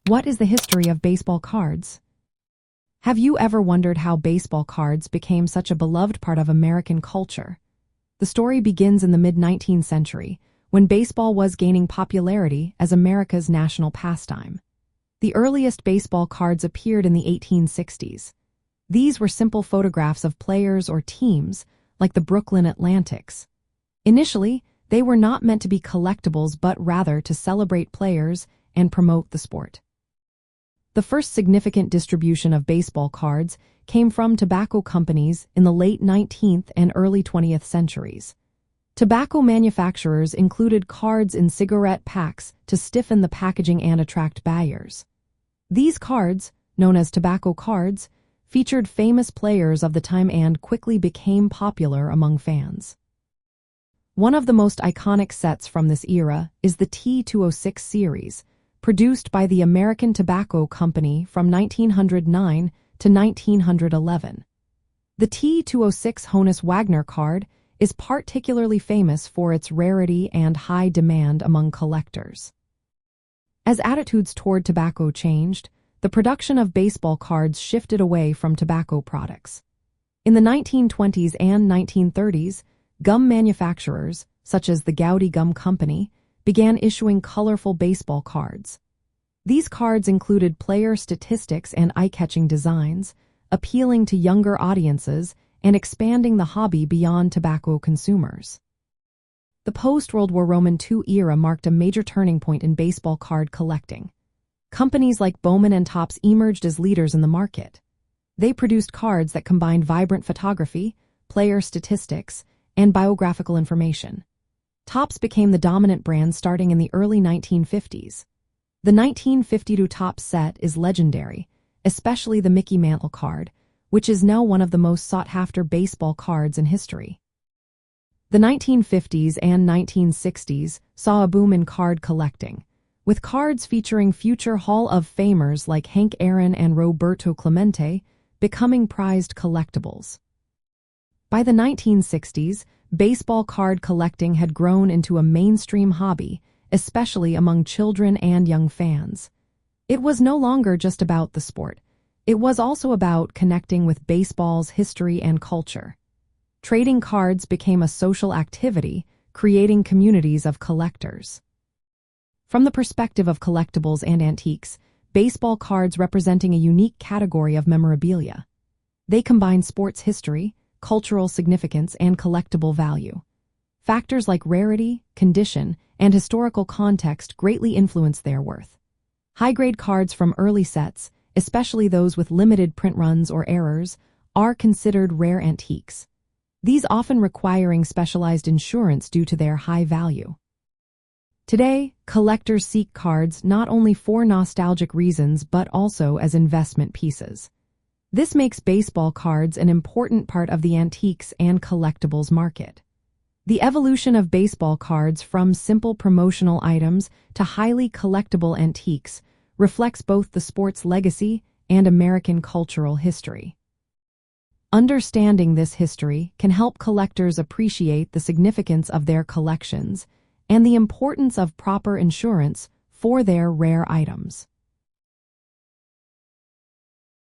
What is the history of baseball cards? Have you ever wondered how baseball cards became such a beloved part of American culture? The story begins in the mid-19th century, when baseball was gaining popularity as America's national pastime. The earliest baseball cards appeared in the 1860s. These were simple photographs of players or teams, like the Brooklyn Atlantics. Initially, they were not meant to be collectibles but rather to celebrate players and promote the sport. The first significant distribution of baseball cards came from tobacco companies in the late 19th and early 20th centuries. Tobacco manufacturers included cards in cigarette packs to stiffen the packaging and attract buyers. These cards, known as tobacco cards, featured famous players of the time and quickly became popular among fans. One of the most iconic sets from this era is the T206 series, produced by the American Tobacco Company from 1909 to 1911. The T206 Honus Wagner card is particularly famous for its rarity and high demand among collectors. As attitudes toward tobacco changed, the production of baseball cards shifted away from tobacco products. In the 1920s and 1930s, gum manufacturers, such as the Gowdy Gum Company, began issuing colorful baseball cards. These cards included player statistics and eye-catching designs, appealing to younger audiences and expanding the hobby beyond tobacco consumers. The post-World War II era marked a major turning point in baseball card collecting. Companies like Bowman and Topps emerged as leaders in the market. They produced cards that combined vibrant photography, player statistics, and biographical information. Topps became the dominant brand starting in the early 1950s. The 1952 Topps set is legendary, especially the Mickey Mantle card, which is now one of the most sought-after baseball cards in history. The 1950s and 1960s saw a boom in card collecting, with cards featuring future Hall of Famers like Hank Aaron and Roberto Clemente becoming prized collectibles. By the 1960s, baseball card collecting had grown into a mainstream hobby, especially among children and young fans. It was no longer just about the sport. It was also about connecting with baseball's history and culture. Trading cards became a social activity, creating communities of collectors. From the perspective of collectibles and antiques, baseball cards representing a unique category of memorabilia. They combine sports history, cultural significance, and collectible value. Factors like rarity, condition, and historical context greatly influence their worth. High-grade cards from early sets, especially those with limited print runs or errors, are considered rare antiques. These often requiring specialized insurance due to their high value. Today, collectors seek cards not only for nostalgic reasons but also as investment pieces. This makes baseball cards an important part of the antiques and collectibles market. The evolution of baseball cards from simple promotional items to highly collectible antiques reflects both the sport's legacy and American cultural history. Understanding this history can help collectors appreciate the significance of their collections and the importance of proper insurance for their rare items.